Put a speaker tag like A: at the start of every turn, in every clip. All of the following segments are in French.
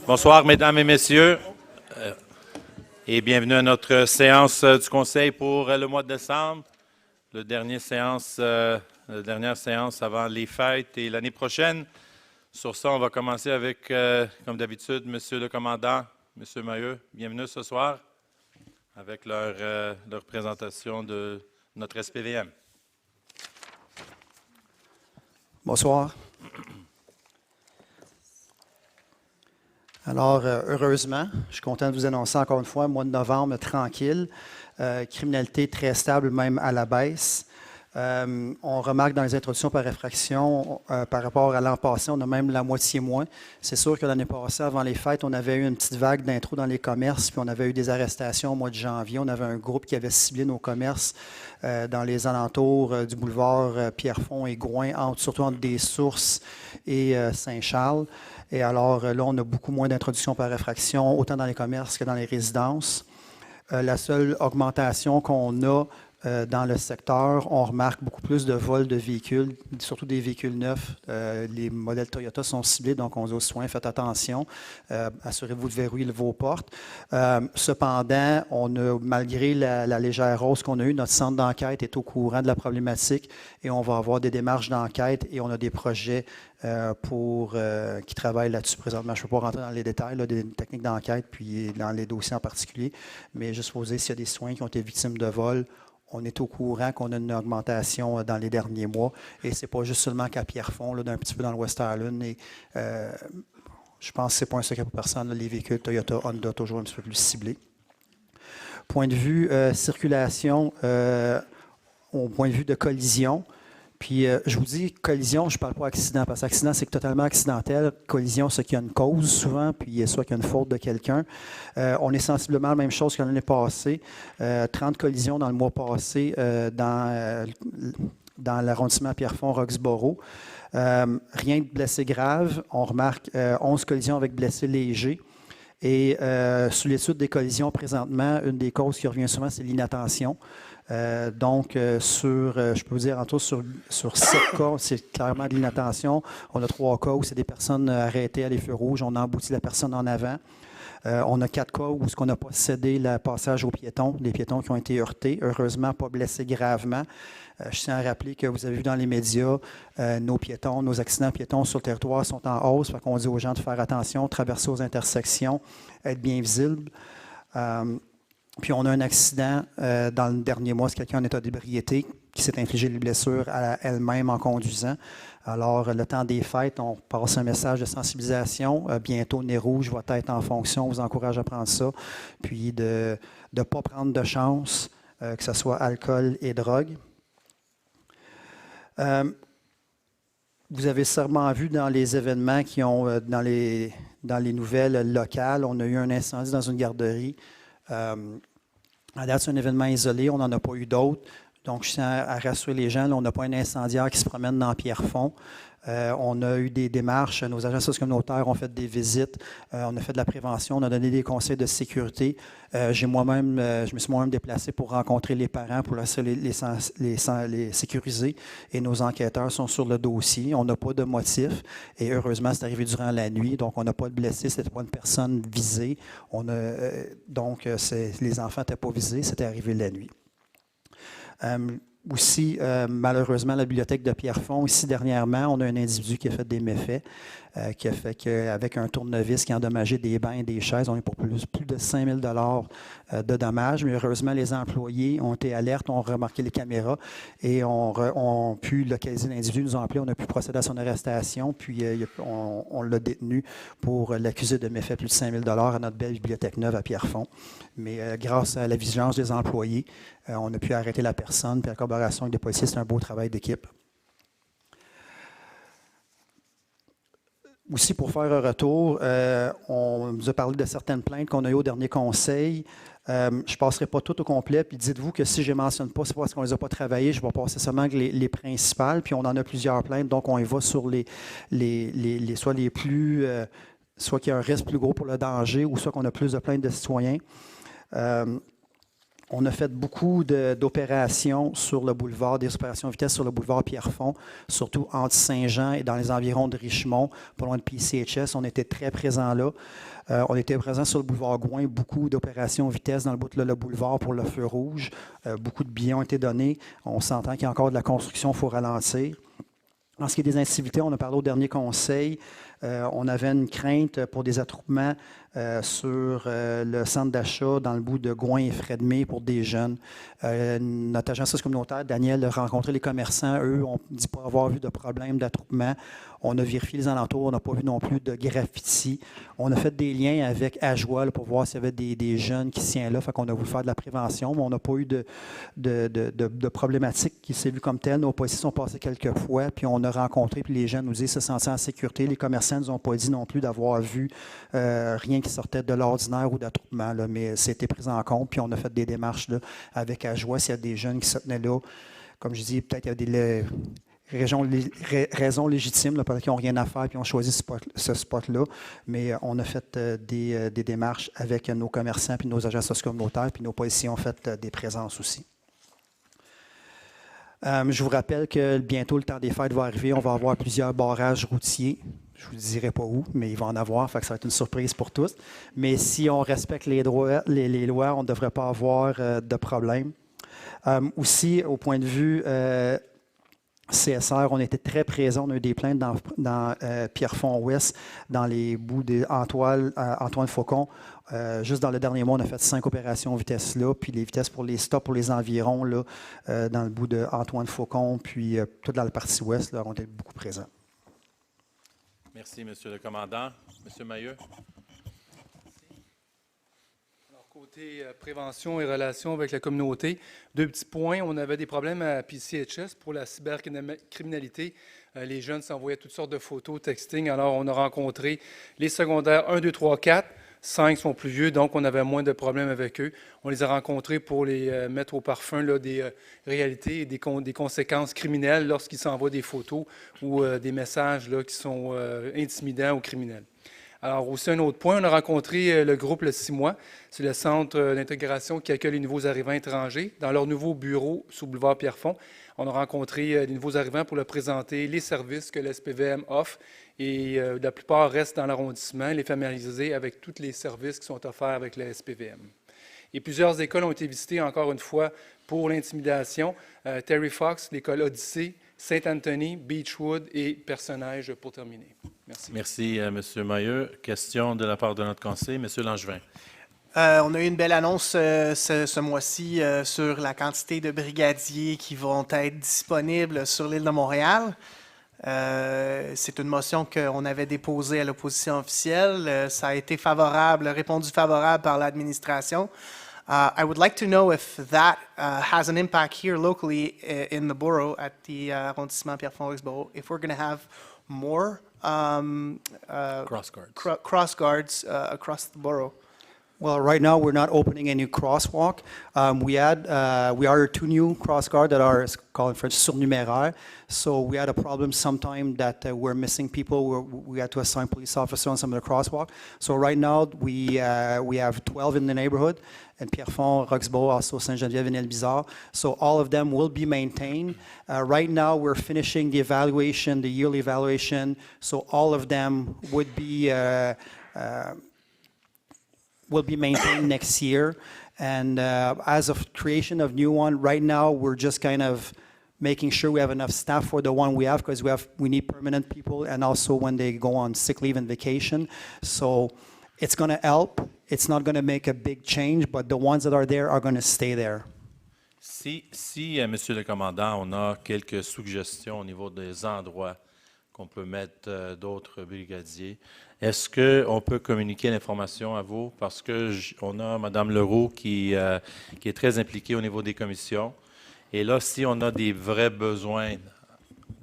A: Bonsoir, mesdames et messieurs, et bienvenue à notre séance du Conseil pour le mois de décembre, la dernière séance avant les fêtes et l'année prochaine. Sur ça, on va commencer avec, comme d'habitude, Monsieur le Commandant, Monsieur Maheu, bienvenue ce soir avec leur présentation de notre SPVM.
B: Bonsoir. Alors, heureusement, je suis content de vous annoncer encore une fois, mois de novembre tranquille, criminalité très stable, même à la baisse. On remarque dans les introductions par réfraction, par rapport à l'an passé, on a même la moitié moins. C'est sûr que l'année passée, avant les fêtes, on avait eu une petite vague d'intro dans les commerces, puis on avait eu des arrestations au mois de janvier. On avait un groupe qui avait ciblé nos commerces dans les alentours du boulevard Pierrefonds et Gouin, surtout entre des Sources et Saint-Charles. Et alors là, on a beaucoup moins d'introductions par réfraction, autant dans les commerces que dans les résidences. La seule augmentation qu'on a dans le secteur, on remarque beaucoup plus de vols de véhicules, surtout des véhicules neufs. Les modèles Toyota sont ciblés, donc on dit aux citoyens, faites attention. Assurez-vous de verrouiller vos portes. Cependant, malgré la légère hausse qu'on a eue, notre centre d'enquête est au courant de la problématique et on va avoir des démarches d'enquête et on a des projets qui travaillent là-dessus présentement. Je ne peux pas rentrer dans les détails des techniques d'enquête puis dans les dossiers en particulier, mais juste vous dire s'il y a des citoyens qui ont été victimes de vols. On est au courant qu'on a une augmentation dans les derniers mois. Et ce n'est pas juste seulement qu'à Pierrefonds, d'un petit peu dans le West Island. Et, je pense que ce n'est pas un secret pour personne. Les véhicules Toyota, Honda, toujours un petit peu plus ciblés. Point de vue circulation, au point de vue de collision, puis je vous dis collision, je ne parle pas accident, parce qu'accident, c'est totalement accidentel. Collision, c'est qu'il y a une cause souvent, puis soit qu'il y a une faute de quelqu'un. On est sensiblement la même chose que l'année passée. 30 collisions dans le mois passé dans l'arrondissement Pierrefonds-Roxborough. Rien de blessé grave. On remarque 11 collisions avec blessés légers. Et sous l'étude des collisions, présentement, une des causes qui revient souvent, c'est l'inattention. Je peux vous dire, en tout, sur 7 cas, c'est clairement de l'inattention. On a 3 cas où c'est des personnes arrêtées à les feux rouges. On a embouti la personne en avant. On a 4 cas où on n'a pas cédé le passage aux piétons, des piétons qui ont été heurtés, heureusement pas blessés gravement. Je tiens à rappeler que vous avez vu dans les médias, nos accidents piétons sur le territoire sont en hausse. On dit aux gens de faire attention, traverser aux intersections, être bien visible. Puis on a un accident dans le dernier mois, c'est quelqu'un en état d'ébriété qui s'est infligé des blessures à elle-même en conduisant. Alors, le temps des fêtes, on passe un message de sensibilisation. Bientôt, nez rouge va être en fonction. On vous encourage à prendre ça. Puis de ne pas prendre de chance, que ce soit alcool et drogue. Vous avez sûrement vu dans les événements qui ont, dans les nouvelles locales, on a eu un incendie dans une garderie. À date, c'est un événement isolé, on n'en a pas eu d'autres. Donc, je tiens à rassurer les gens, là, on n'a pas un incendiaire qui se promène dans Pierrefonds. On a eu des démarches, nos agents sociocommunautaires ont fait des visites, on a fait de la prévention, on a donné des conseils de sécurité. Je me suis moi-même déplacé pour rencontrer les parents, pour les sécuriser. Et nos enquêteurs sont sur le dossier. On n'a pas de motif. Et heureusement, c'est arrivé durant la nuit. Donc, on n'a pas de blessés. Ce n'était pas une personne visée. Les enfants n'étaient pas visés. C'était arrivé la nuit. Aussi, malheureusement, la bibliothèque de Pierrefonds, ici dernièrement, on a un individu qui a fait des méfaits, qui a fait qu'avec un tournevis qui a endommagé des bancs et des chaises, on est pour plus de 5 000 $ de dommages. Mais heureusement, les employés ont été alertes, ont remarqué les caméras et ont pu localiser l'individu, nous ont appelé, on a pu procéder à son arrestation, puis on l'a détenu pour l'accuser de méfaits plus de 5 000 $ à notre belle bibliothèque neuve à Pierrefonds. Mais grâce à la vigilance des employés, on a pu arrêter la personne, puis la collaboration avec les policiers, c'est un beau travail d'équipe. Aussi, pour faire un retour, on nous a parlé de certaines plaintes qu'on a eues au dernier conseil. Je ne passerai pas tout au complet, puis dites-vous que si je ne les mentionne pas, c'est parce qu'on ne les a pas travaillées. Je vais passer seulement les principales, puis on en a plusieurs plaintes, donc on y va sur soit les plus, soit qu'il y a un risque plus gros pour le danger, ou soit qu'on a plus de plaintes de citoyens. On a fait beaucoup d'opérations sur le boulevard, des opérations vitesse sur le boulevard Pierrefonds, surtout entre Saint-Jean et dans les environs de Richemont, pas loin de PCHS. On était très présents là. On était présents sur le boulevard Gouin, beaucoup d'opérations vitesse dans le bout de le boulevard pour le feu rouge. Beaucoup de billets ont été donnés. On s'entend qu'il y a encore de la construction, il faut ralentir. En ce qui est des incivilités, on a parlé au dernier conseil. On avait une crainte pour des attroupements sur le centre d'achat dans le bout de Gouin et Fred-May pour des jeunes. Notre agence communautaire, Daniel, a rencontré les commerçants. Eux, on ne dit pas avoir vu de problème d'attroupement. On a vérifié les alentours. On n'a pas vu non plus de graffiti. On a fait des liens avec AJOA pour voir s'il y avait des jeunes qui s'y là. Fait qu'on a voulu faire de la prévention, mais on n'a pas eu de problématique qui s'est vue comme telle. Nos policiers sont passés quelques fois, puis on a rencontré, puis les jeunes nous disent se sentir en sécurité. Les commerçants ne nous ont pas dit non plus d'avoir vu rien qui sortait de l'ordinaire ou d'attroupement, là, mais c'était pris en compte, puis on a fait des démarches là, avec AJOA s'il y a des jeunes qui se tenaient là. Comme je dis, peut-être il y a des raisons légitimes, là, peut-être qu'ils n'ont rien à faire et ont choisi ce spot-là, mais on a fait des démarches avec nos commerçants puis nos agents socio-communautaires, puis nos policiers ont fait des présences aussi. Je vous rappelle que bientôt le temps des fêtes va arriver, on va avoir plusieurs barrages routiers. Je ne vous dirai pas où, mais il va en avoir, fait que ça va être une surprise pour tous. Mais si on respecte les lois, on ne devrait pas avoir de problème. Aussi, au point de vue CSR, on était très présents. On a eu des plaintes dans Pierrefonds-Ouest, dans les bouts d'Antoine Faucon. Juste dans le dernier mois, on a fait 5 opérations vitesse là, puis les vitesses pour les stops pour les environs, là, dans le bout d'Antoine Faucon, puis toute dans la partie ouest, là, on était beaucoup présents.
A: Merci, Monsieur le commandant. Monsieur Mailleux.
C: Côté prévention et relations avec la communauté, 2 petits points. On avait des problèmes à PCHS pour la cybercriminalité. Les jeunes s'envoyaient toutes sortes de photos, texting. Alors, on a rencontré les secondaires 1, 2, 3, 4. 5 sont plus vieux, donc on avait moins de problèmes avec eux. On les a rencontrés pour les mettre au parfum là, des réalités et des conséquences criminelles lorsqu'ils s'envoient des photos ou des messages là, qui sont intimidants ou criminels. Alors, aussi, un autre point, on a rencontré le groupe Le 6 mois. C'est le centre d'intégration qui accueille les nouveaux arrivants étrangers dans leur nouveau bureau sous boulevard Pierrefonds. On a rencontré les nouveaux arrivants pour leur présenter les services que le SPVM offre et la plupart restent dans l'arrondissement, les familiariser avec tous les services qui sont offerts avec le SPVM. Et plusieurs écoles ont été visitées, encore une fois, pour l'intimidation. Terry Fox, l'école Odyssée, Saint-Anthony, Beechwood et Personnage pour terminer. Merci.
A: Merci, M. Mailleux. Question de la part de notre conseil, M. Langevin.
D: On a eu une belle annonce ce mois-ci sur la quantité de brigadiers qui vont être disponibles sur l'île de Montréal. C'est une motion qu'on avait déposée à l'opposition officielle. Ça a été répondu favorable par l'administration. I would like to know if that has an impact here locally in the borough at the arrondissement Pierrefonds-Roxborough. If we're going to have more cross guards across the borough.
B: Well, right now we're not opening any crosswalk. We are 2 new cross guard that are called in French surnuméraires. So we had a problem sometime that we're missing people. We had to assign police officers on some of the crosswalk. So right now we have 12 in the neighborhood, and Pierrefonds, Roxborough, also Saint-Geneviève and El-Bizarre. So all of them will be maintained. Right now we're finishing the evaluation, the yearly evaluation. So all of them would be maintained next year. And as of creation of new one, right now we're just kind of making sure we have enough staff for the one we have, because we need permanent people, and also when they go on sick leave and vacation. So it's going to help. It's not going to make a big change, but the ones that are there are going to stay there.
A: Si Monsieur le commandant, on a quelques suggestions au niveau des endroits qu'on peut mettre d'autres brigadiers, est-ce qu'on peut communiquer l'information à vous? Parce qu'on a Mme Leroux qui est très impliquée au niveau des commissions. Et là, si on a des vrais besoins,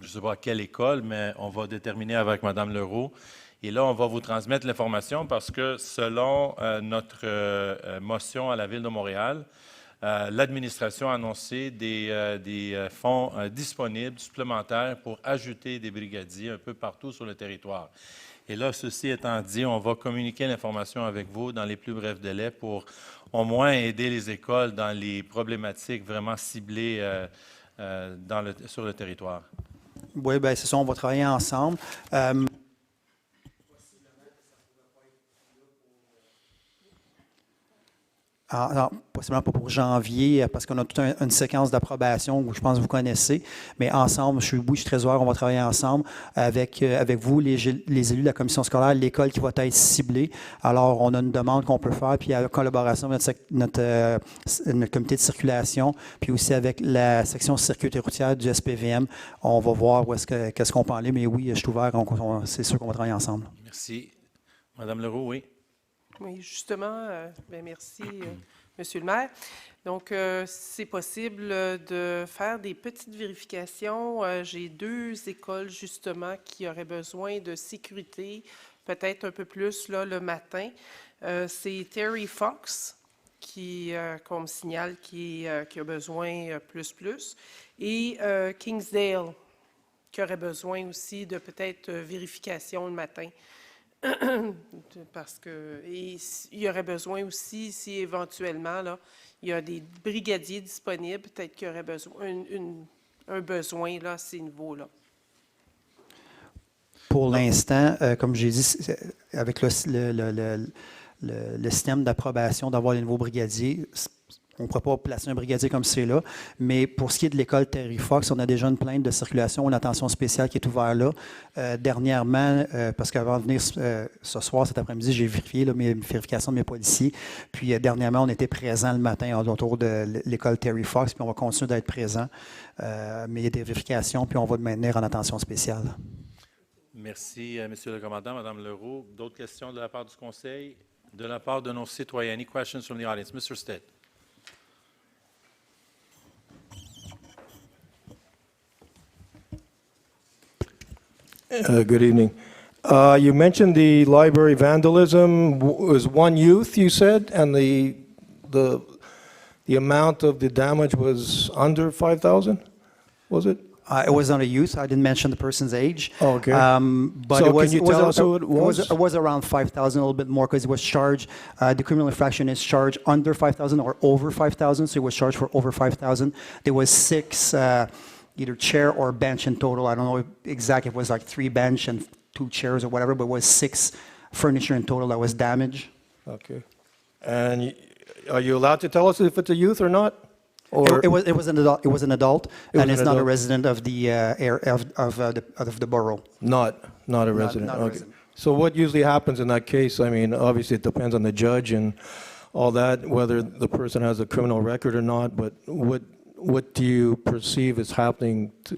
A: je ne sais pas à quelle école, mais on va déterminer avec Mme Leroux. Et là, on va vous transmettre l'information parce que selon notre motion à la Ville de Montréal, l'administration a annoncé des fonds disponibles, supplémentaires, pour ajouter des brigadiers un peu partout sur le territoire. Et là, ceci étant dit, on va communiquer l'information avec vous dans les plus brefs délais pour au moins aider les écoles dans les problématiques vraiment ciblées sur le territoire.
B: Oui, bien, c'est ça, on va travailler ensemble. Possiblement pas pour janvier, parce qu'on a toute une séquence d'approbation où je pense que vous connaissez, mais ensemble, je suis très ouvert, on va travailler ensemble avec vous, les élus de la commission scolaire, l'école qui va être ciblée. Alors, on a une demande qu'on peut faire, puis en collaboration avec notre comité de circulation, puis aussi avec la section sécurité routière du SPVM, on va voir qu'est-ce qu'on peut aller, mais oui, je suis ouvert, c'est sûr qu'on va travailler ensemble.
A: Merci. Madame Leroux, oui.
E: Oui, justement, merci, Monsieur le maire. Donc, c'est possible de faire des petites vérifications. J'ai 2 écoles, justement, qui auraient besoin de sécurité, peut-être un peu plus là, le matin. C'est Terry Fox, qu'on me signale, qui a besoin plus, et Kingsdale, qui aurait besoin aussi de peut-être vérification le matin. Parce que il y aurait besoin aussi, si éventuellement, là, il y a des brigadiers disponibles, peut-être qu'il y aurait besoin, un besoin là, à ces niveaux-là.
B: Pour l'instant, comme j'ai dit, avec le système d'approbation d'avoir les nouveaux brigadiers, on ne pourra pas placer un brigadier comme c'est là, mais pour ce qui est de l'école Terry Fox, on a déjà une plainte de circulation, une attention spéciale qui est ouverte là. Dernièrement, parce qu'avant de venir ce soir, cet après-midi, j'ai vérifié mes vérifications de mes policiers. Puis dernièrement, on était présents le matin autour de l'école Terry Fox, puis on va continuer d'être présents. Mais il y a des vérifications, puis on va le maintenir en attention spéciale.
A: Merci, Monsieur le commandant. Madame Leroux, d'autres questions de la part du Conseil? De la part de nos citoyens? Any questions from the audience? Mr. Stitt.
F: Good evening. You mentioned the library vandalism was one youth, you said, and the amount of the damage was under 5,000, was it?
B: It was not a youth. I didn't mention the person's age.
F: Oh, okay.
B: But
F: So
B: it was,
F: can you tell us who it was?
B: It was around 5,000, a little bit more, because it was charged. The criminal infraction is charged under 5,000 or over 5,000, so it was charged for over 5,000. There was 6 either chair or bench in total. I don't know exactly if it was like 3 bench and 2 chairs or whatever, but it was 6 furniture in total that was damaged.
F: Okay. And are you allowed to tell us if it's a youth or not? Or
B: It was an adult. It was an adult,
F: was
B: and
F: an
B: it's not a
F: adult.
B: resident of the of the borough.
F: not a resident?
B: not a
F: Okay.
B: resident.
F: So what usually happens in that case? I mean, obviously it depends on the judge and all that, whether the person has a criminal record or not, but what do you perceive is happening to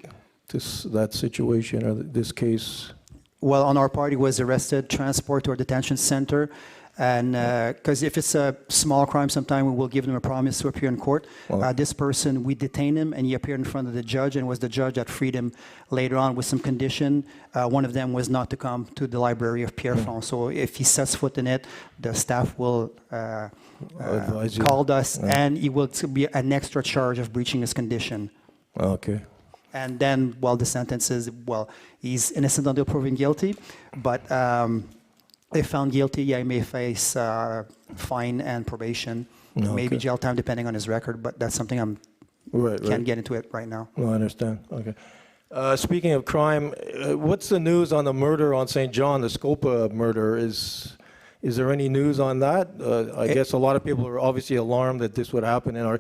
F: that situation or this case?
B: Well, on our part, he was arrested, transported to our detention center, and because if it's a small crime, sometimes we will give them a promise to appear in court. This person, we detained him, and he appeared in front of the judge, and it was the judge that freed him later on with some condition. One of them was not to come to the library of Pierrefonds. So if he sets foot in it, the staff will
F: Advise you.
B: call us, and he will be an extra charge of breaching his condition.
F: Okay.
B: And then, well, the sentence is, well, he's innocent until proven guilty, but if found guilty, yeah, he may face fine and probation, maybe jail time, depending on his record, but that's something can't get into it right now.
F: No, I understand. Okay. Speaking of crime, what's the news on the murder on St. John, the Scopa murder? Is there any news on that? I guess a lot of people are obviously alarmed that this would happen in our,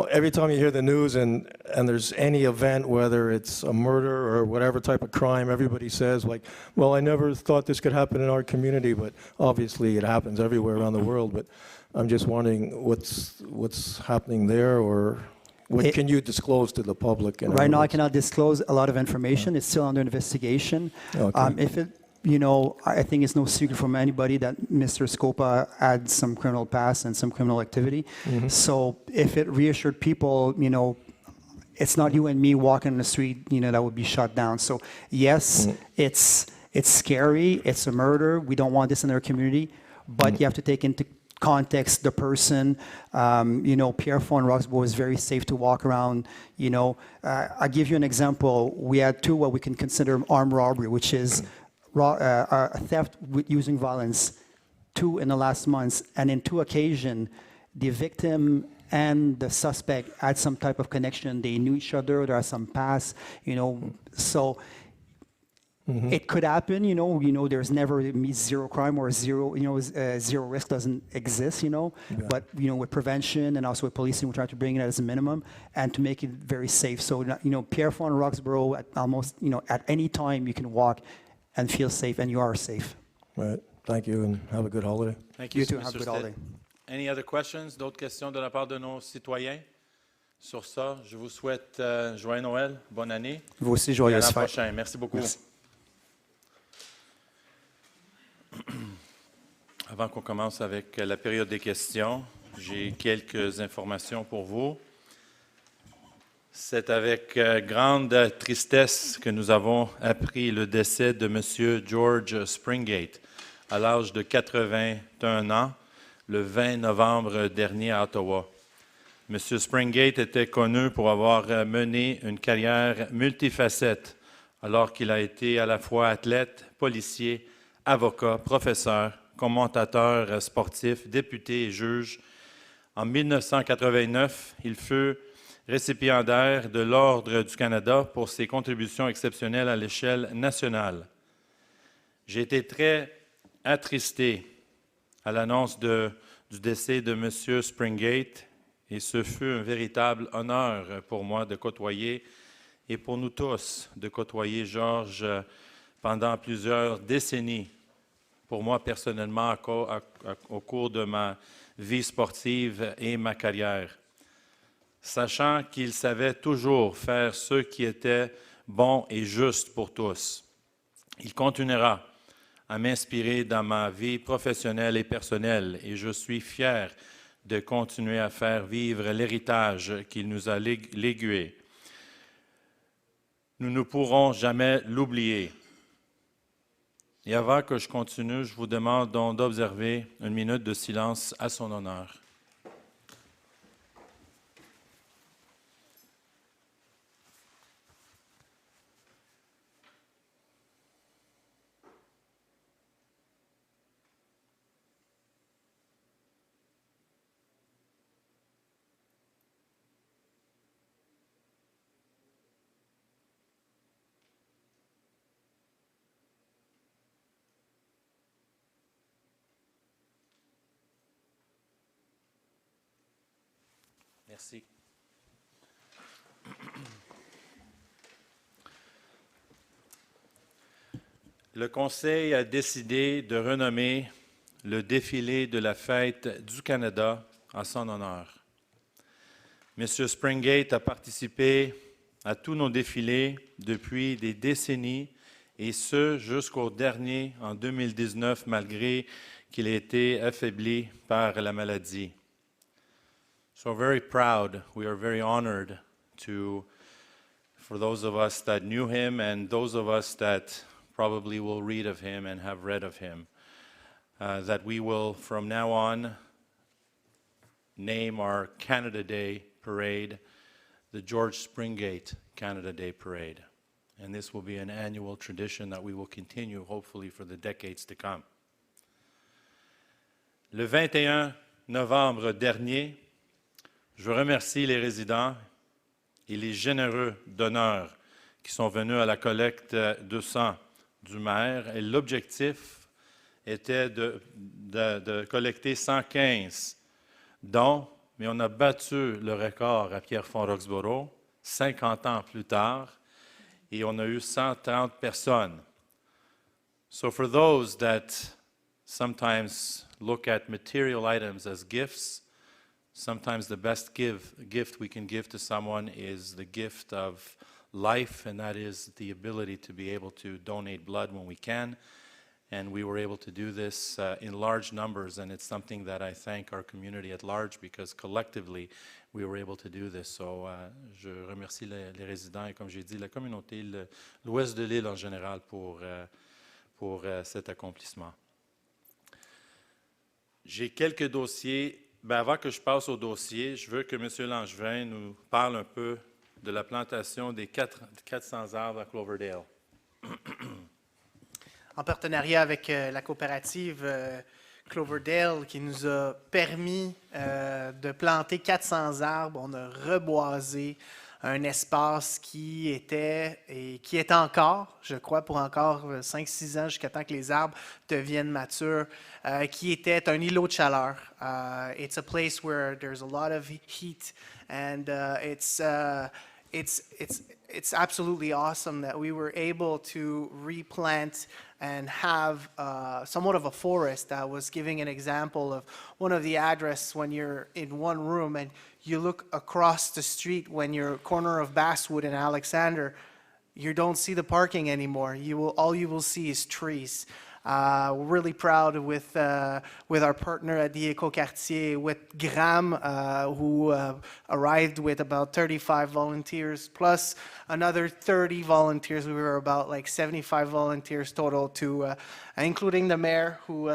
F: every time you hear the news and there's any event, whether it's a murder or whatever type of crime, everybody says like, well, I never thought this could happen in our community, but obviously it happens everywhere around the world. But I'm just wondering what's happening there, or what can you disclose to the public?
B: Right now, I cannot disclose a lot of information. It's still under investigation.
F: Okay.
B: If it, I think it's no secret from anybody that Mr. Scopa had some criminal past and some criminal activity. So if it reassured people, it's not you and me walking in the street, that would be shut down. So yes, it's scary. It's a murder. We don't want this in our community, but you have to take into context the person. Pierrefonds and Roxborough is very safe to walk around. I'll give you an example. We had 2 what we can consider armed robbery, which is theft using violence, 2 in the last months, and in 2 occasions, the victim and the suspect had some type of connection. They knew each other. There are some past, so it could happen. There's never zero crime or zero risk doesn't exist. But with prevention and also with policing, we try to bring it as a minimum and to make it very safe. So Pierrefonds and Roxborough, at almost at any time you can walk and feel safe, and you are safe.
F: Right. Thank you, and have a good holiday.
A: Thank you,
B: You too.
A: Mr.
B: Have a good
A: Stead.
B: holiday.
A: Any other questions? D'autres questions de la part de nos citoyens? Sur ça, je vous souhaite joyeux Noël, bonne année.
B: Vous aussi,
A: Et à
B: joyeuse
A: l'an
B: fête.
A: prochain. Merci beaucoup.
B: Merci.
A: Avant qu'on commence avec la période des questions, j'ai quelques informations pour vous. C'est avec grande tristesse que nous avons appris le décès de M. George Springate à l'âge de 81 ans, le 20 novembre dernier à Ottawa. M. Springate était connu pour avoir mené une carrière multifacette, alors qu'il a été à la fois athlète, policier, avocat, professeur, commentateur sportif, député et juge. En 1989, il fut récipiendaire de l'Ordre du Canada pour ses contributions exceptionnelles à l'échelle nationale. J'ai été très attristé à l'annonce du décès de M. Springate, et ce fut un véritable honneur pour moi de côtoyer, et pour nous tous, de côtoyer Georges pendant plusieurs décennies. Pour moi, personnellement, au cours de ma vie sportive et ma carrière. Sachant qu'il savait toujours faire ce qui était bon et juste pour tous. Il continuera à m'inspirer dans ma vie professionnelle et personnelle, et je suis fier de continuer à faire vivre l'héritage qu'il nous a légué. Nous ne pourrons jamais l'oublier. Et avant que je continue, je vous demande donc d'observer une minute de silence à son honneur. Merci. Le Conseil a décidé de renommer le défilé de la Fête du Canada en son honneur. M. Springate a participé à tous nos défilés depuis des décennies, et ce jusqu'au dernier en 2019, malgré qu'il ait été affaibli par la maladie. So very proud, we are very honored for those of us that knew him and those of us that probably will read of him and have read of him, that we will from now on name our Canada Day Parade the George Springate Canada Day Parade. And this will be an annual tradition that we will continue hopefully for the decades to come. Le 21 novembre dernier, je remercie les résidents et les généreux donneurs qui sont venus à la collecte de sang du maire. Et l'objectif était de collecter 115 dons, mais on a battu le record à Pierrefonds-Roxborough 50 ans plus tard, et on a eu 130 personnes. So for those that sometimes look at material items as gifts, sometimes the best gift we can give to someone is the gift of life, and that is the ability to be able to donate blood when we can. And we were able to do this in large numbers, and it's something that I thank our community at large because collectively we were able to do this. So je remercie les résidents et, comme j'ai dit, la communauté, l'ouest de l'île en général pour cet accomplissement. J'ai quelques dossiers. Avant que je passe au dossier, je veux que M. Langevin nous parle un peu de la plantation des 400 arbres à Cloverdale.
D: en partenariat avec la coopérative Cloverdale qui nous a permis de planter 400 arbres. On a reboisé un espace qui était et qui est encore, je crois, pour encore 5-6 ans jusqu'à temps que les arbres deviennent matures, qui était un îlot de chaleur. It's a place where there's a lot of heat and it's absolutely awesome that we were able to replant and have somewhat of a forest. I was giving an example of one of the address when you're in one room and you look across the street when you're corner of Basswood and Alexander, you don't see the parking anymore. All you will see is trees. We're really proud with our partner at the Ecoquartier, with Graham, who arrived with about 35 volunteers, plus another 30 volunteers. We were about like 75 volunteers total, including the mayor, who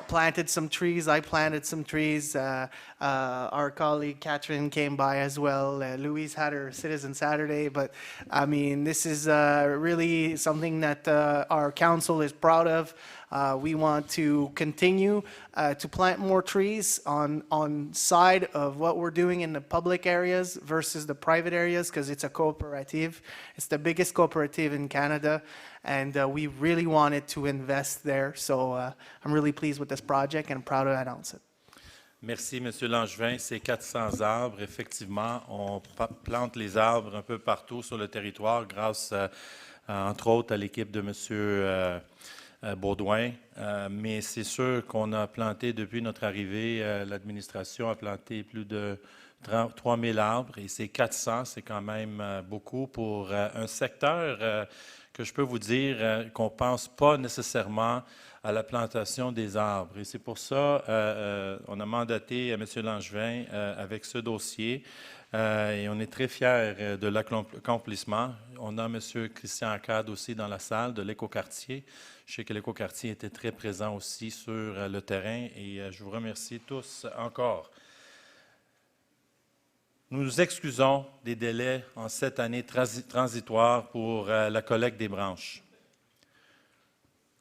D: planted some trees. I planted some trees. Our colleague Catherine came by as well. Louise had her Citizen Saturday. But I mean, this is really something that our council is proud of. We want to continue to plant more trees on side of what we're doing in the public areas versus the private areas, because it's a cooperative. It's the biggest cooperative in Canada. And we really wanted to invest there. So I'm really pleased with this project and I'm proud to announce it.
A: Merci, M. Langevin. C'est 400 arbres. Effectivement, on plante les arbres un peu partout sur le territoire grâce, entre autres, à l'équipe de M. Baudouin. Mais c'est sûr qu'on a planté depuis notre arrivée, l'administration a planté plus de 3 000 arbres et c'est 400, c'est quand même beaucoup pour un secteur que je peux vous dire qu'on ne pense pas nécessairement à la plantation des arbres. Et c'est pour ça on a mandaté M. Langevin avec ce dossier et on est très fiers de l'accomplissement. On a M. Christian Arcade aussi dans la salle de l'Écoquartier. Je sais que l'Écoquartier était très présent aussi sur le terrain et je vous remercie tous encore. Nous nous excusons des délais en cette année transitoire pour la collecte des branches.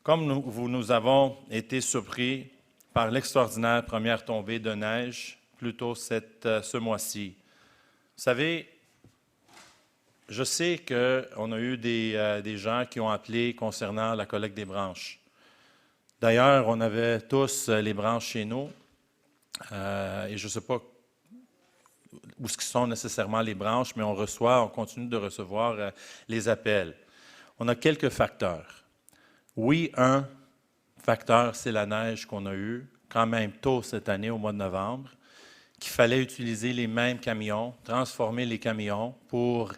A: Comme nous avons été surpris par l'extraordinaire première tombée de neige plus tôt ce mois-ci. Vous savez, je sais qu'on a eu des gens qui ont appelé concernant la collecte des branches. D'ailleurs, on avait tous les branches chez nous et je ne sais pas où sont nécessairement les branches, mais on continue de recevoir les appels. On a quelques facteurs. Oui, un facteur, c'est la neige qu'on a eue quand même tôt cette année, au mois de novembre, qu'il fallait utiliser les mêmes camions, transformer les camions pour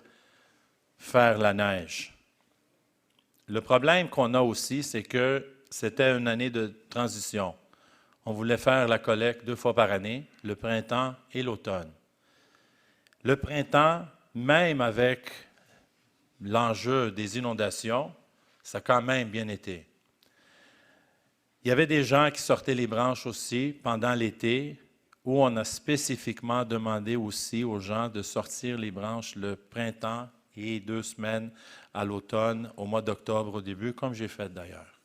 A: faire la neige. Le problème qu'on a aussi, c'est que c'était une année de transition. On voulait faire la collecte 2 fois par année, le printemps et l'automne. Le printemps, même avec l'enjeu des inondations, ça a quand même bien été. Il y avait des gens qui sortaient les branches aussi pendant l'été, où on a spécifiquement demandé aussi aux gens de sortir les branches le printemps et 2 semaines à l'automne, au mois d'octobre au début, comme j'ai fait d'ailleurs.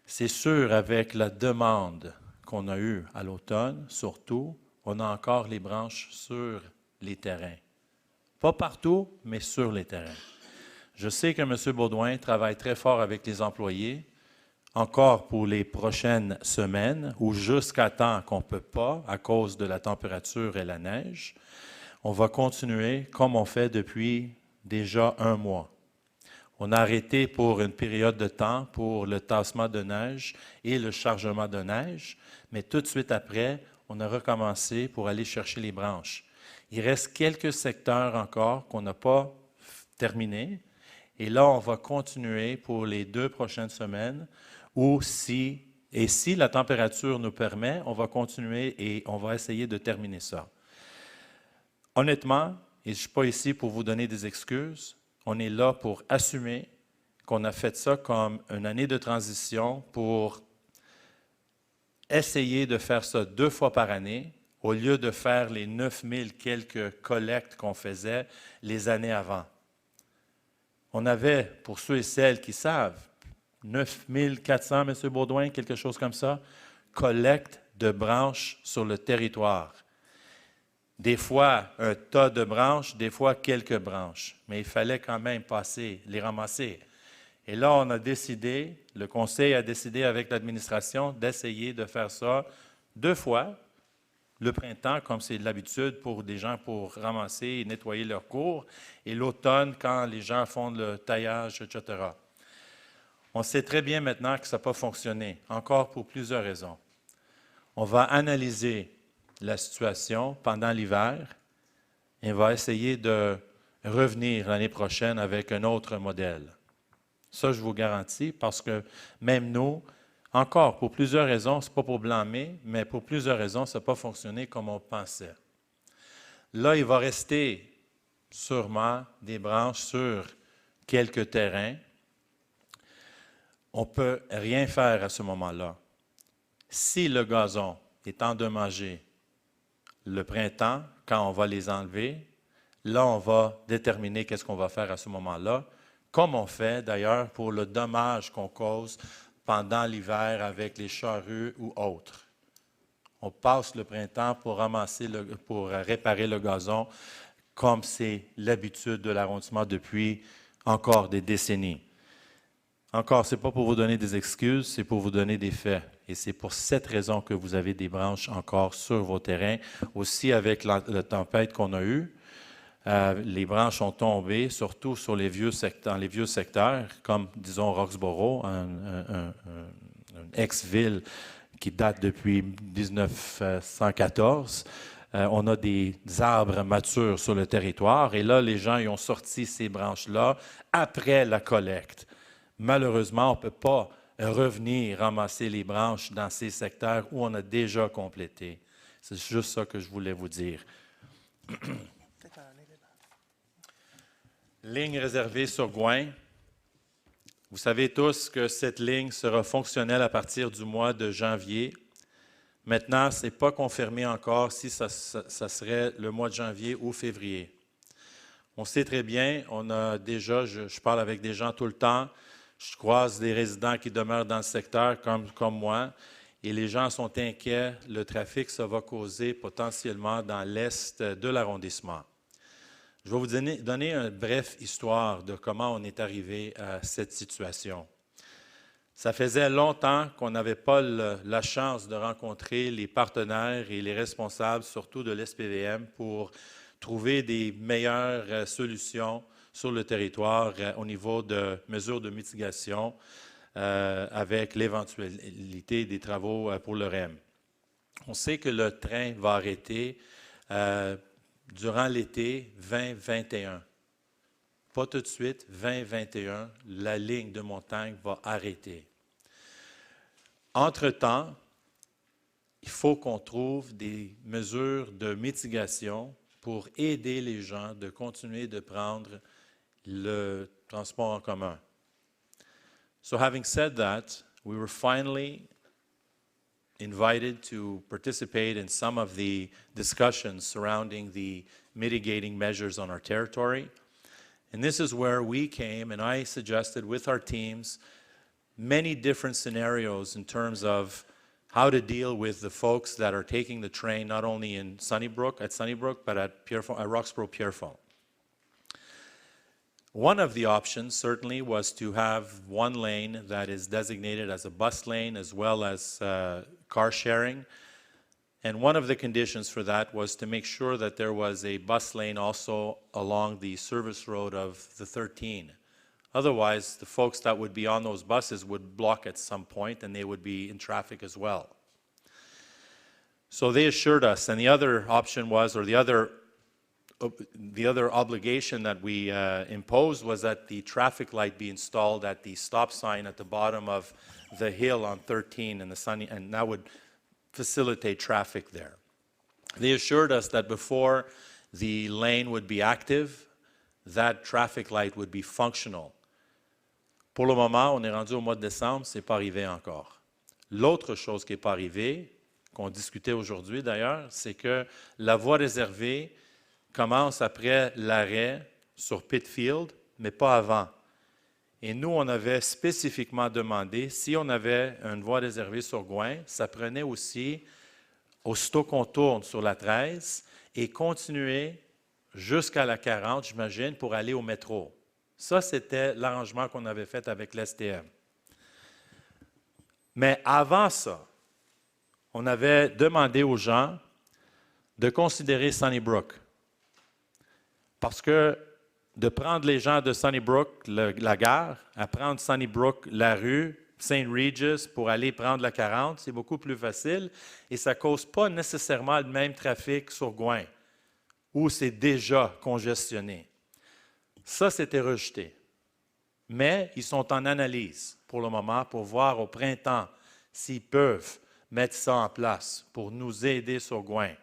A: C'est sûr, avec la demande qu'on a eue à l'automne, surtout, on a encore les branches sur les terrains. Pas partout, mais sur les terrains. Je sais que M. Baudouin travaille très fort avec les employés, encore pour les prochaines semaines, ou jusqu'à temps qu'on ne peut pas, à cause de la température et la neige. On va continuer comme on fait depuis déjà 1 mois. On a arrêté pour une période de temps pour le tassement de neige et le chargement de neige, mais tout de suite après, on a recommencé pour aller chercher les branches. Il reste quelques secteurs encore qu'on n'a pas terminés, et là, on va continuer pour les 2 prochaines semaines, ou si la température nous permet, on va continuer et on va essayer de terminer ça. Honnêtement, et je ne suis pas ici pour vous donner des excuses, on est là pour assumer qu'on a fait ça comme une année de transition pour essayer de faire ça 2 fois par année, au lieu de faire les 9000 quelques collectes qu'on faisait les années avant. On avait, pour ceux et celles qui savent, 9400, M. Baudouin, quelque chose comme ça, collecte de branches sur le territoire. Des fois, un tas de branches, des fois, quelques branches. Mais il fallait quand même passer, les ramasser. Et là, on a décidé, le conseil a décidé avec l'administration d'essayer de faire ça 2 fois, le printemps, comme c'est l'habitude pour des gens pour ramasser et nettoyer leurs cours, et l'automne, quand les gens font le taillage, etc. On sait très bien maintenant que ça n'a pas fonctionné, encore pour plusieurs raisons. On va analyser la situation pendant l'hiver et on va essayer de revenir l'année prochaine avec un autre modèle. Ça, je vous garantis, parce que même nous, encore pour plusieurs raisons, ce n'est pas pour blâmer, mais pour plusieurs raisons, ça n'a pas fonctionné comme on pensait. Là, il va rester sûrement des branches sur quelques terrains. On ne peut rien faire à ce moment-là. Si le gazon est endommagé le printemps, quand on va les enlever, là, on va déterminer qu'est-ce qu'on va faire à ce moment-là, comme on fait d'ailleurs pour le dommage qu'on cause pendant l'hiver avec les charrues ou autres. On passe le printemps pour pour réparer le gazon, comme c'est l'habitude de l'arrondissement depuis encore des décennies. Encore, ce n'est pas pour vous donner des excuses, c'est pour vous donner des faits. Et c'est pour cette raison que vous avez des branches encore sur vos terrains. Aussi, avec la tempête qu'on a eue, les branches ont tombé, surtout sur dans les vieux secteurs, comme, disons, Roxborough, une ex-ville qui date depuis 1914. On a des arbres matures sur le territoire, et là, les gens y ont sorti ces branches-là après la collecte. Malheureusement, on ne peut pas revenir ramasser les branches dans ces secteurs où on a déjà complété. C'est juste ça que je voulais vous dire. Ligne réservée sur Gouin. Vous savez tous que cette ligne sera fonctionnelle à partir du mois de janvier. Maintenant, ce n'est pas confirmé encore si ça serait le mois de janvier ou février. On sait très bien, on a déjà, je parle avec des gens tout le temps, je croise des résidents qui demeurent dans le secteur comme moi, et les gens sont inquiets. Le trafic, ça va causer potentiellement dans l'est de l'arrondissement. Je vais vous donner une brève histoire de comment on est arrivé à cette situation. Ça faisait longtemps qu'on n'avait pas la chance de rencontrer les partenaires et les responsables, surtout de l'SPVM, pour trouver des meilleures solutions sur le territoire au niveau de mesures de mitigation avec l'éventualité des travaux pour le REM. On sait que le train va arrêter durant l'été 2021. Pas tout de suite, 2021, la ligne de montagne va arrêter. Entre-temps, il faut qu'on trouve des mesures de mitigation pour aider les gens de continuer de prendre le transport en commun. So having said that, we were finally invited to participate in some of the discussions surrounding the mitigating measures on our territory. And this is where we came, and I suggested with our teams many different scenarios in terms of how to deal with the folks that are taking the train, not only in Sunnybrook, but at Roxborough Pierrefonds. One of the options certainly was to have one lane that is designated as a bus lane as well as car sharing. And one of the conditions for that was to make sure that there was a bus lane also along the service road of the 13. Otherwise, the folks that would be on those buses would block at some point and they would be in traffic as well. So they assured us, and the other option was, or the other obligation that we imposed was that the traffic light be installed at the stop sign at the bottom of the hill on 13 and that would facilitate traffic there. They assured us that before the lane would be active, that traffic light would be functional. Pour le moment, on est rendu au mois de décembre, ce n'est pas arrivé encore. L'autre chose qui n'est pas arrivée, qu'on discutait aujourd'hui d'ailleurs, c'est que la voie réservée commence après l'arrêt sur Pitfield, mais pas avant. Et nous, on avait spécifiquement demandé, si on avait une voie réservée sur Gouin, ça prenait aussi, aussitôt qu'on tourne sur la 13, et continuer jusqu'à la 40, j'imagine, pour aller au métro. Ça, c'était l'arrangement qu'on avait fait avec l'STM. Mais avant ça, on avait demandé aux gens de considérer Sunnybrook. Parce que de prendre les gens de Sunnybrook, la gare, à prendre Sunnybrook, la rue, St. Regis, pour aller prendre la 40, c'est beaucoup plus facile et ça ne cause pas nécessairement le même trafic sur Gouin, où c'est déjà congestionné. Ça, c'était rejeté. Mais ils sont en analyse pour le moment pour voir au printemps s'ils peuvent mettre ça en place pour nous aider sur Gouin.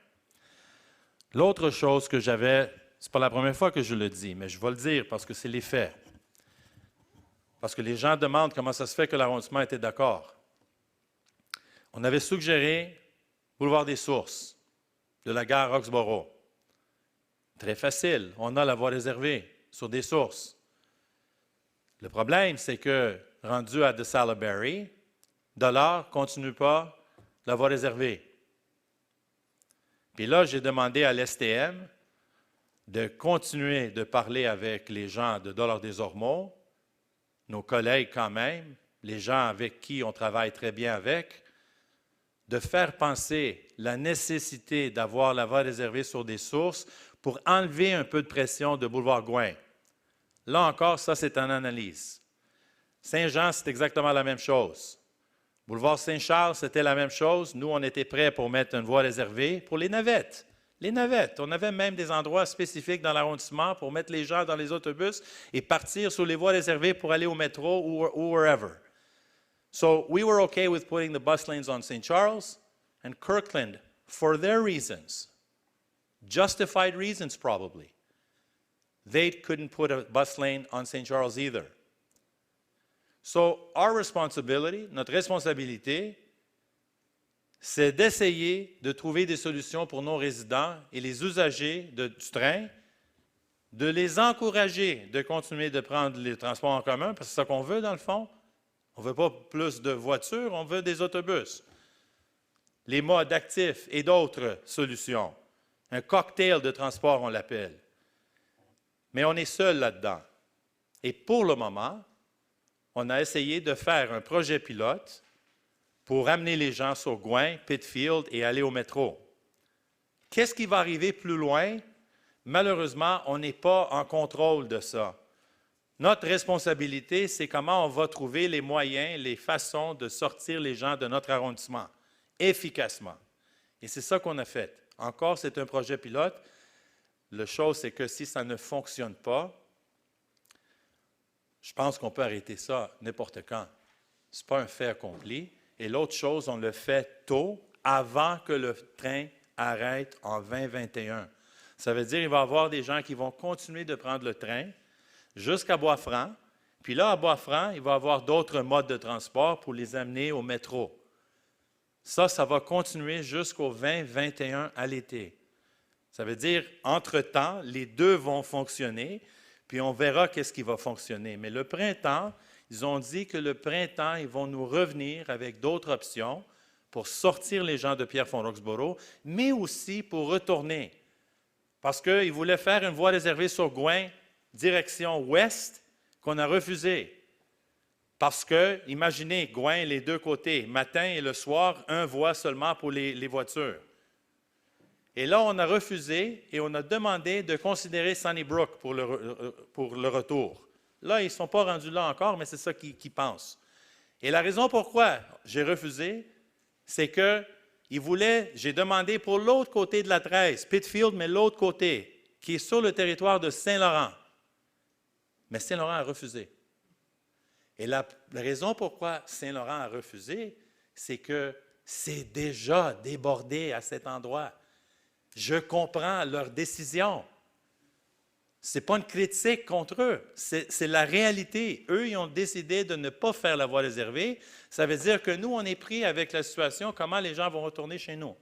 A: L'autre chose que j'avais, ce n'est pas la première fois que je le dis, mais je vais le dire parce que c'est les faits. Parce que les gens demandent comment ça se fait que l'arrondissement était d'accord. On avait suggéré Boulevard des Sources, de la gare Roxborough. Très facile, on a la voie réservée sur des sources. Le problème, c'est que, rendu à de Salaberry, Dollar ne continue pas la voie réservée. Puis là, j'ai demandé à l'STM de continuer de parler avec les gens de Dollard-des-Ormeaux, nos collègues quand même, les gens avec qui on travaille très bien avec, de faire penser la nécessité d'avoir la voie réservée sur des sources pour enlever un peu de pression de Boulevard Gouin. Là encore, ça, c'est en analyse. Saint-Jean, c'est exactement la même chose. Boulevard Saint-Charles, c'était la même chose. Nous, on était prêts pour mettre une voie réservée pour les navettes. Les navettes, on avait même des endroits spécifiques dans l'arrondissement pour mettre les gens dans les autobus et partir sur les voies réservées pour aller au métro ou wherever. So we were okay with putting the bus lanes on St. Charles and Kirkland for their reasons. Justified reasons, probably. They couldn't put a bus lane on St. Charles either. So our responsibility, notre responsabilité, c'est d'essayer de trouver des solutions pour nos résidents et les usagers du train, de les encourager de continuer de prendre les transports en commun, parce que c'est ça qu'on veut dans le fond. On ne veut pas plus de voitures, on veut des autobus. Les modes actifs et d'autres solutions. Un cocktail de transport, on l'appelle. Mais on est seul là-dedans. Et pour le moment, on a essayé de faire un projet pilote pour amener les gens sur Gouin, Pitfield et aller au métro. Qu'est-ce qui va arriver plus loin? Malheureusement, on n'est pas en contrôle de ça. Notre responsabilité, c'est comment on va trouver les moyens, les façons de sortir les gens de notre arrondissement efficacement. Et c'est ça qu'on a fait. Encore, c'est un projet pilote. La chose, c'est que si ça ne fonctionne pas, je pense qu'on peut arrêter ça n'importe quand. Ce n'est pas un fait accompli. Et l'autre chose, on le fait tôt, avant que le train arrête en 2021. Ça veut dire qu'il va y avoir des gens qui vont continuer de prendre le train jusqu'à Bois-Franc. Puis là, à Bois-Franc, il va y avoir d'autres modes de transport pour les amener au métro. Ça va continuer jusqu'au 2021 à l'été. Ça veut dire, entre-temps, les deux vont fonctionner, puis on verra qu'est-ce qui va fonctionner. Mais le printemps, ils ont dit que le printemps, ils vont nous revenir avec d'autres options pour sortir les gens de Pierrefonds-Roxborough, mais aussi pour retourner. Parce qu'ils voulaient faire une voie réservée sur Gouin, direction ouest, qu'on a refusé. Parce que, imaginez, Gouin, les deux côtés, matin et le soir, un voie seulement pour les voitures. Et là, on a refusé et on a demandé de considérer Sunnybrook pour le retour. Là, ils ne sont pas rendus là encore, mais c'est ça qu'ils pensent. Et la raison pourquoi j'ai refusé, c'est que j'ai demandé pour l'autre côté de la 13, Pitfield, mais l'autre côté, qui est sur le territoire de Saint-Laurent. Mais Saint-Laurent a refusé. Et la raison pourquoi Saint-Laurent a refusé, c'est que c'est déjà débordé à cet endroit. Je comprends leur décision. Ce n'est pas une critique contre eux, c'est la réalité. Eux, ils ont décidé de ne pas faire la voie réservée. Ça veut dire que nous, on est pris avec la situation, comment les gens vont retourner chez nous.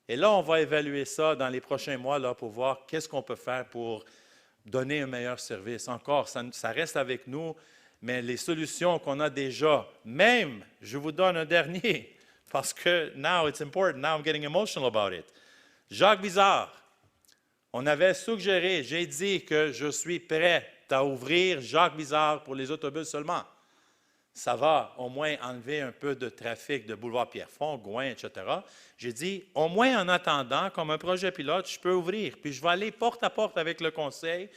A: Et là, on va évaluer ça dans les prochains mois là, pour voir qu'est-ce qu'on peut faire pour donner un meilleur service. Encore, ça reste avec nous, mais les solutions qu'on a déjà, même, je vous donne un dernier, parce que now it's important, now I'm getting emotional about it. Jacques Bizard, on avait suggéré, j'ai dit que je suis prêt à ouvrir Jacques Bizard pour les autobus seulement. Ça va au moins enlever un peu de trafic de boulevard Pierrefonds, Gouin, etc. J'ai dit, au moins en attendant, comme un projet pilote, je peux ouvrir. Puis je vais aller porte à porte avec le conseil,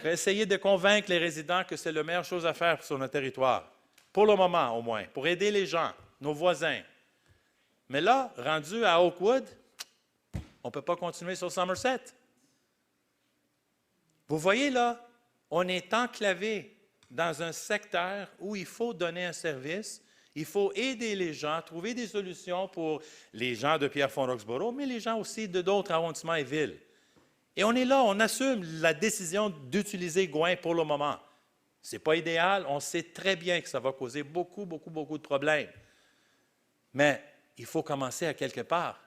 A: essayer de convaincre les résidents que c'est la meilleure chose à faire sur notre territoire. Pour le moment, au moins, pour aider les gens, nos voisins. Mais là, rendu à Oakwood, on ne peut pas continuer sur Somerset. Vous voyez là, on est enclavé dans un secteur où il faut donner un service, il faut aider les gens, trouver des solutions pour les gens de Pierrefonds-Roxborough, mais les gens aussi de d'autres arrondissements et villes. Et on est là, on assume la décision d'utiliser Gouin pour le moment. Ce n'est pas idéal, on sait très bien que ça va causer beaucoup de problèmes. Mais il faut commencer à quelque part.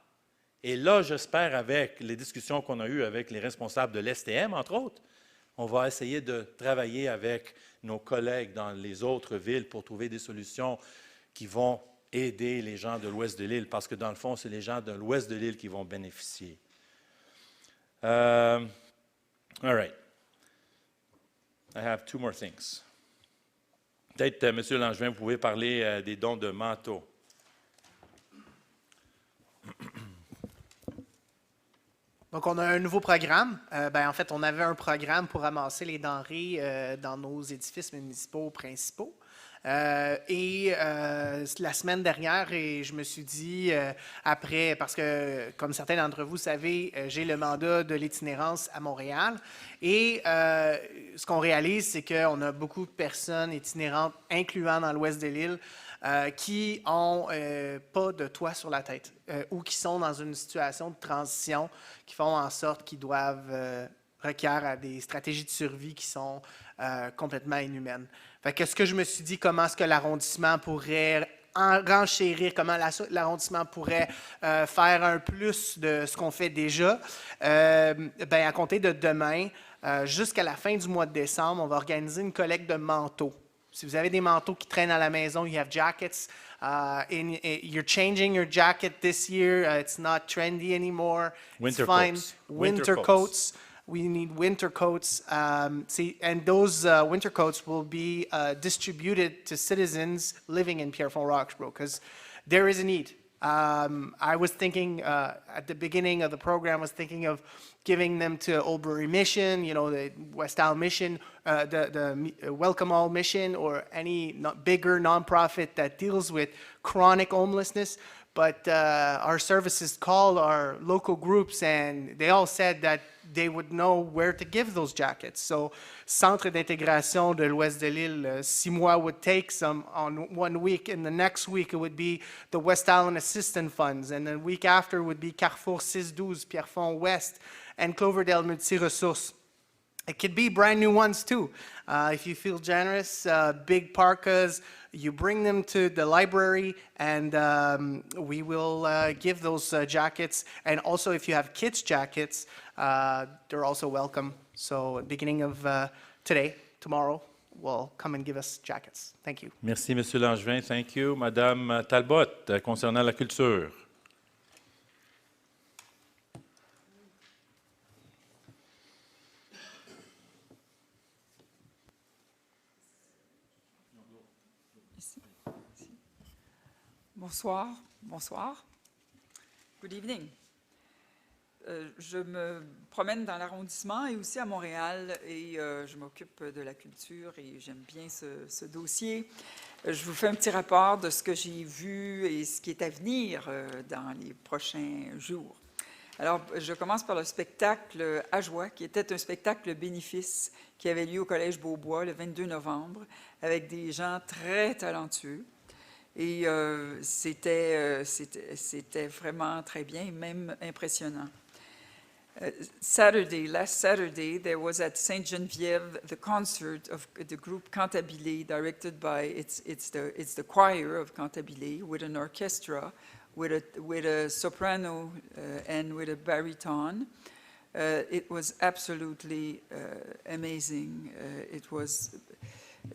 A: Et là, j'espère, avec les discussions qu'on a eues avec les responsables de l'STM, entre autres, on va essayer de travailler avec nos collègues dans les autres villes pour trouver des solutions qui vont aider les gens de l'ouest de l'île, parce que dans le fond, c'est les gens de l'ouest de l'île qui vont bénéficier. All right. I have two more things. Peut-être, M. Langevin, vous pouvez parler des dons de manteaux.
D: Donc, on a un nouveau programme. En fait, on avait un programme pour ramasser les denrées dans nos édifices municipaux principaux. La semaine dernière, et je me suis dit, après, parce que, comme certains d'entre vous savez, j'ai le mandat de l'itinérance à Montréal. Et ce qu'on réalise, c'est qu'on a beaucoup de personnes itinérantes, incluant dans l'ouest de l'île, qui n'ont pas de toit sur la tête ou qui sont dans une situation de transition qui font en sorte qu'ils doivent requiert à des stratégies de survie qui sont complètement inhumaines. Fait que ce que je me suis dit, comment est-ce que l'arrondissement pourrait renchérir, comment l'arrondissement pourrait faire un plus de ce qu'on fait déjà, à compter de demain, jusqu'à la fin du mois de décembre, on va organiser une collecte de manteaux. Si vous avez des manteaux qui traînent à la maison, you have jackets, you're changing your jacket this year, it's not trendy anymore,
A: Winter
D: it's fine.
A: coats.
D: Winter coats. We need winter coats, and those winter coats will be distributed to citizens living in Pierrefonds-Roxborough because there is a need. I was thinking at the beginning of the program, I was thinking of giving them to Oldbury Mission, the West Isle Mission, the Welcome All Mission, or any bigger nonprofit that deals with chronic homelessness. But our services called our local groups, and they all said that they would know where to give those jackets. So, Centre d'intégration de l'Ouest de l'île, 6 mois would take some on 1 week, and the next week it would be the West Island Assistance Funds, and the week after would be Carrefour 612, Pierrefonds West, and Cloverdale Multi-Ressources. It could be brand new ones too. If you feel generous, big parkas, you bring them to the library, and we will give those jackets. And also, if you have kids' jackets, they're also welcome. So, at the beginning of today, tomorrow, will come and give us jackets. Thank you.
A: Merci, M. Langevin. Thank you. Madame Talbot, concernant la culture.
G: Bonsoir. Bonsoir. Good evening. Je me promène dans l'arrondissement et aussi à Montréal et je m'occupe de la culture et j'aime bien ce dossier. Je vous fais un petit rapport de ce que j'ai vu et ce qui est à venir dans les prochains jours. Alors, je commence par le spectacle à joie, qui était un spectacle bénéfice qui avait lieu au Collège Beaubois le 22 novembre avec des gens très talentueux. Et c'était vraiment très bien, et même impressionnant. Last Saturday, there was at Sainte Geneviève the concert of the group Cantabile, directed by it's the choir of Cantabile with an orchestra, with a soprano and with a baritone. It was absolutely amazing. It was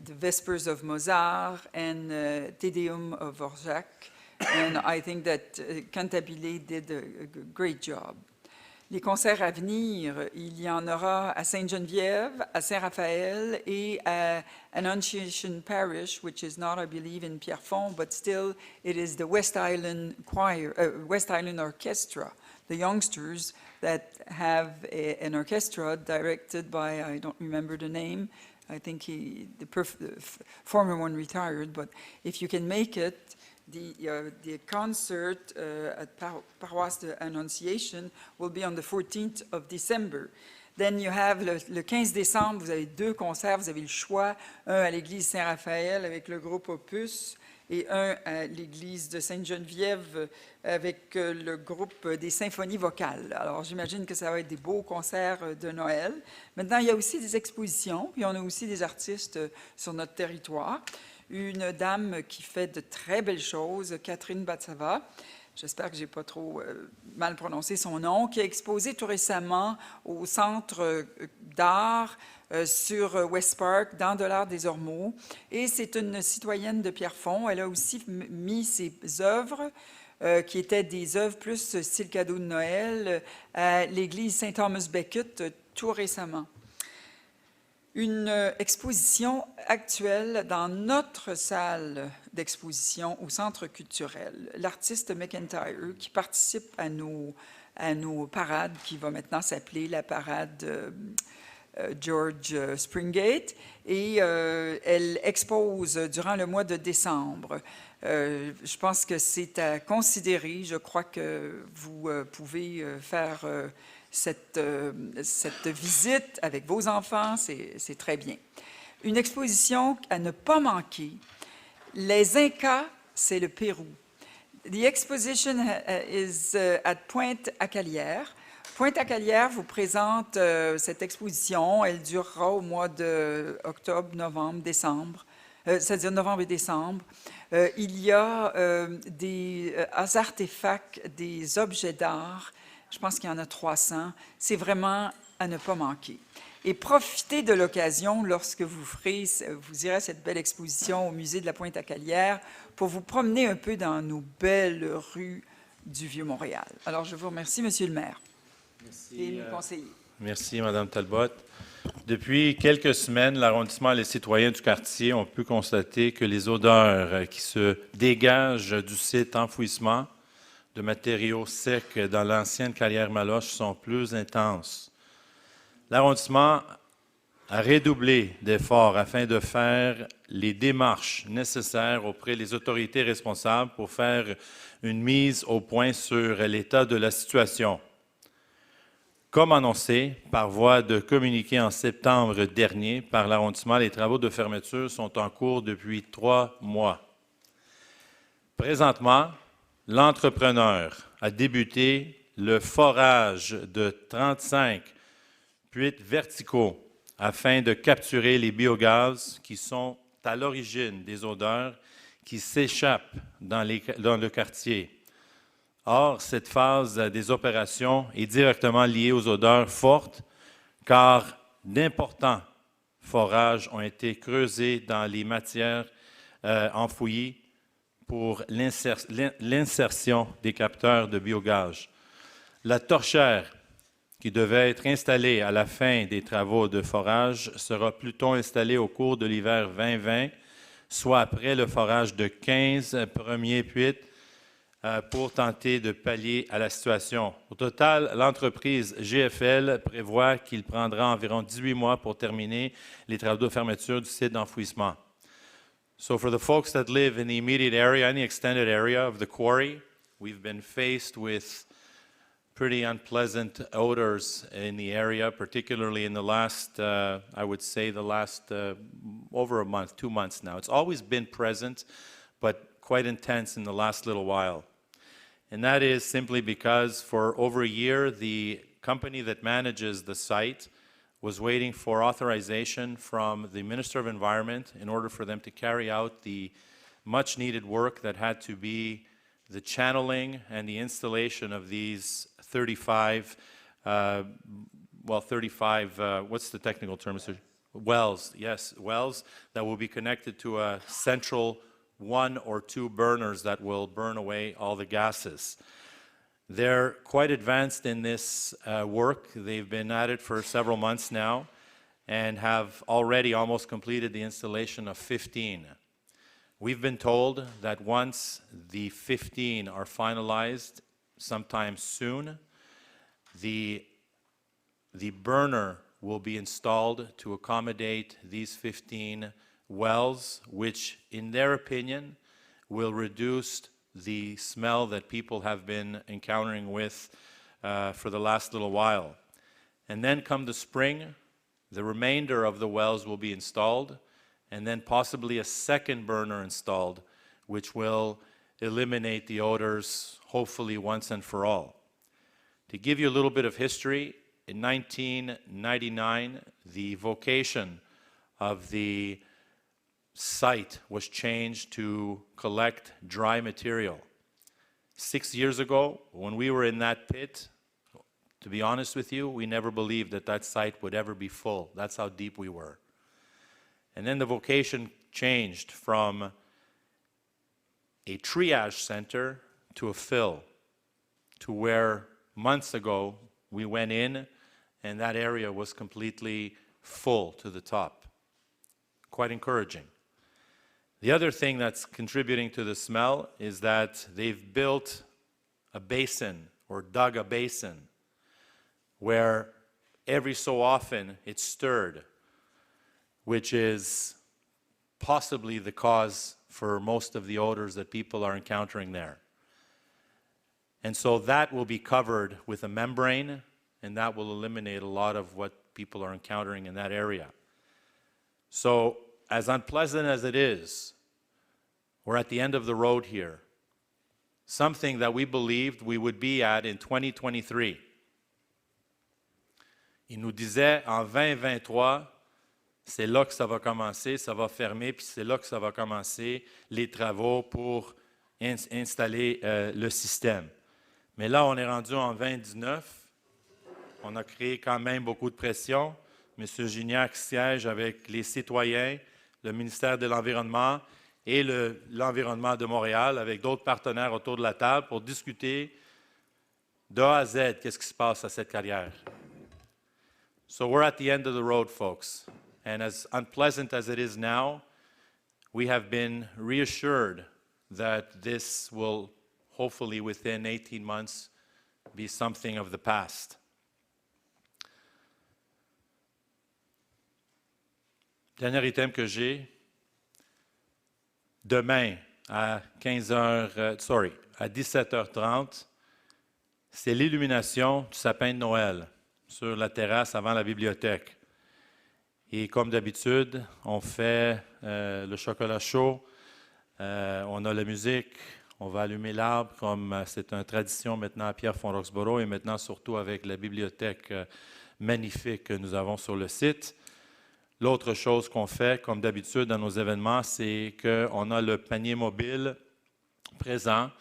G: the Vespers of Mozart and Te Deum of Dvorak. And I think that Cantabile did a great job. Les concerts à venir, il y en aura à Sainte-Geneviève, à Saint-Raphaël et à Annunciation Parish, which is not, I believe, in Pierrefonds, but still it is the West Island Choir, West Island Orchestra, the youngsters that have an orchestra directed by, I don't remember the name, I think the former one retired, but if you can make it, the concert at Paroisse de Annonciation will be on the 14th of December. Then you have le 15 décembre, vous avez 2 concerts, vous avez le choix, un à l'église Saint-Raphaël avec le groupe Opus et un à l'église de Sainte-Geneviève avec le groupe des symphonies vocales. Alors j'imagine que ça va être des beaux concerts de Noël. Maintenant, il y a aussi des expositions, puis on a aussi des artistes sur notre territoire. Une dame qui fait de très belles choses, Catherine Batsava, j'espère que je n'ai pas trop mal prononcé son nom, qui a exposé tout récemment au Centre d'art sur West Park, dans de l'art des Ormeaux. Et c'est une citoyenne de Pierrefonds. Elle a aussi mis ses œuvres, qui étaient des œuvres plus style cadeau de Noël, à l'église Saint-Thomas Becket tout récemment. Une exposition actuelle dans notre salle d'exposition au Centre culturel. L'artiste McIntyre qui participe à nos parades, qui va maintenant s'appeler la parade George Springate, et elle expose durant le mois de décembre. Je pense que c'est à considérer. Je crois que vous pouvez faire cette visite avec vos enfants, c'est très bien. Une exposition à ne pas manquer. Les Incas, c'est le Pérou. The exposition is at Pointe-à-Calière. Pointe-à-Calière vous présente cette exposition. Elle durera au mois de octobre, novembre, décembre, c'est-à-dire novembre et décembre. Il y a des artefacts, des objets d'art. Je pense qu'il y en a 300. C'est vraiment à ne pas manquer. Et profitez de l'occasion lorsque vous irez à cette belle exposition au musée de la Pointe-à-Calière pour vous promener un peu dans nos belles rues du Vieux-Montréal. Alors, je vous remercie, Monsieur le maire.
A: Merci,
G: et nos conseillers.
A: Merci, Mme Talbot. Depuis quelques semaines, l'arrondissement et les citoyens du quartier ont pu constater que les odeurs qui se dégagent du site enfouissement de matériaux secs dans l'ancienne carrière Maloche sont plus intenses. L'arrondissement a redoublé d'efforts afin de faire les démarches nécessaires auprès des autorités responsables pour faire une mise au point sur l'état de la situation. Comme annoncé par voie de communiqué en septembre dernier par l'arrondissement, les travaux de fermeture sont en cours depuis 3 mois. Présentement, l'entrepreneur a débuté le forage de 35 puits verticaux afin de capturer les biogaz qui sont à l'origine des odeurs qui s'échappent dans le quartier. Or, cette phase des opérations est directement liée aux odeurs fortes car d'importants forages ont été creusés dans les matières enfouies pour l'insertion des capteurs de biogaz. La torchère qui devait être installée à la fin des travaux de forage sera plutôt installée au cours de l'hiver 2020, soit après le forage de 15 premiers puits pour tenter de pallier à la situation. Au total, l'entreprise GFL prévoit qu'il prendra environ 18 mois pour terminer les travaux de fermeture du site d'enfouissement. So for the folks that live in the immediate area and the extended area of the quarry, we've been faced with pretty unpleasant odors in the area, particularly in the last, I would say the last over a month, 2 months now. It's always been present, but quite intense in the last little while. And that is simply because for over a year, the company that manages the site was waiting for authorization from the Minister of Environment in order for them to carry out the much needed work that had to be the channeling and the installation of these 35 35, what's the technical term, Mr.? Wells, yes, wells that will be connected to a central 1 or 2 burners that will burn away all the gases. They're quite advanced in this work. They've been at it for several months now and have already almost completed the installation of 15. We've been told that once the 15 are finalized sometime soon, the burner will be installed to accommodate these 15 wells, which, in their opinion, will reduce the smell that people have been encountering with for the last little while. And then come the spring, the remainder of the wells will be installed, and then possibly a second burner installed, which will eliminate the odors, hopefully once and for all. To give you a little bit of history, in 1999, the vocation of the site was changed to collect dry material. 6 years ago, when we were in that pit, to be honest with you, we never believed that that site would ever be full. That's how deep we were. And then the vocation changed from a triage center to a fill, to where months ago we went in and that area was completely full to the top. Quite encouraging. The other thing that's contributing to the smell is that they've built a basin or dug a basin where every so often it's stirred, which is possibly the cause for most of the odors that people are encountering there. And so that will be covered with a membrane, and that will eliminate a lot of what people are encountering in that area. So, as unpleasant as it is, we're at the end of the road here. Something that we believed we would be at in 2023. Il nous disait en 2023, c'est là que ça va commencer, ça va fermer, puis c'est là que ça va commencer les travaux pour installer le système. Mais là, on est rendu en 2019. On a créé quand même beaucoup de pression. M. Gignac siège avec les citoyens, le ministère de l'Environnement et l'Environnement de Montréal, avec d'autres partenaires autour de la table pour discuter de A à Z qu'est-ce qui se passe à cette carrière. So we're at the end of the road, folks. And as unpleasant as it is now, we have been reassured that this will hopefully within 18 months be something of the past. Dernier item que j'ai, demain à 17h30, c'est l'illumination du sapin de Noël sur la terrasse avant la bibliothèque. Et comme d'habitude, on fait le chocolat chaud, on a la musique, on va allumer l'arbre comme c'est une tradition maintenant à Pierrefonds-Roxborough et maintenant surtout avec la bibliothèque magnifique que nous avons sur le site. L'autre chose qu'on fait, comme d'habitude dans nos événements, c'est qu'on a le panier mobile présent.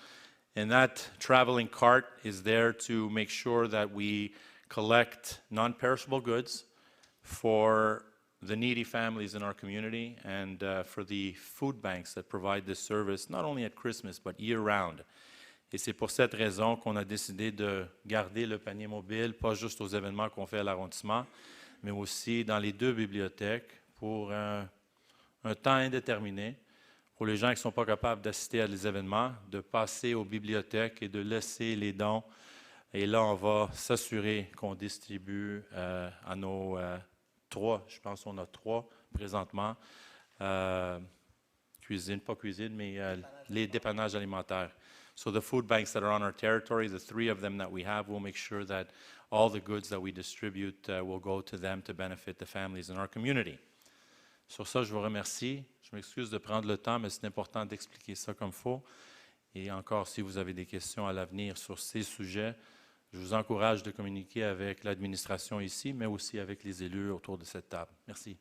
A: And that traveling cart is there to make sure that we collect non-perishable goods for the needy families in our community and for the food banks that provide this service, not only at Christmas, but year-round. Et c'est pour cette raison qu'on a décidé de garder le panier mobile, pas juste aux événements qu'on fait à l'arrondissement, mais aussi dans les 2 bibliothèques pour un temps indéterminé, pour les gens qui ne sont pas capables d'assister à des événements, de passer aux bibliothèques et de laisser les dons. Et là, on va s'assurer qu'on distribue à nos 3, je pense qu'on a 3 présentement, cuisine, pas cuisine, mais les dépannages alimentaires. So the food banks that are on our territory, the 3 of them that we have, we'll make sure that all the goods that we distribute will go to them to benefit the families in our community. Sur ça, je vous remercie. Je m'excuse de prendre le temps, mais c'est important d'expliquer ça comme il faut. Et encore, si vous avez des questions à l'avenir sur ces sujets, je vous encourage de communiquer avec l'administration ici, mais aussi avec les élus autour de cette table. Merci.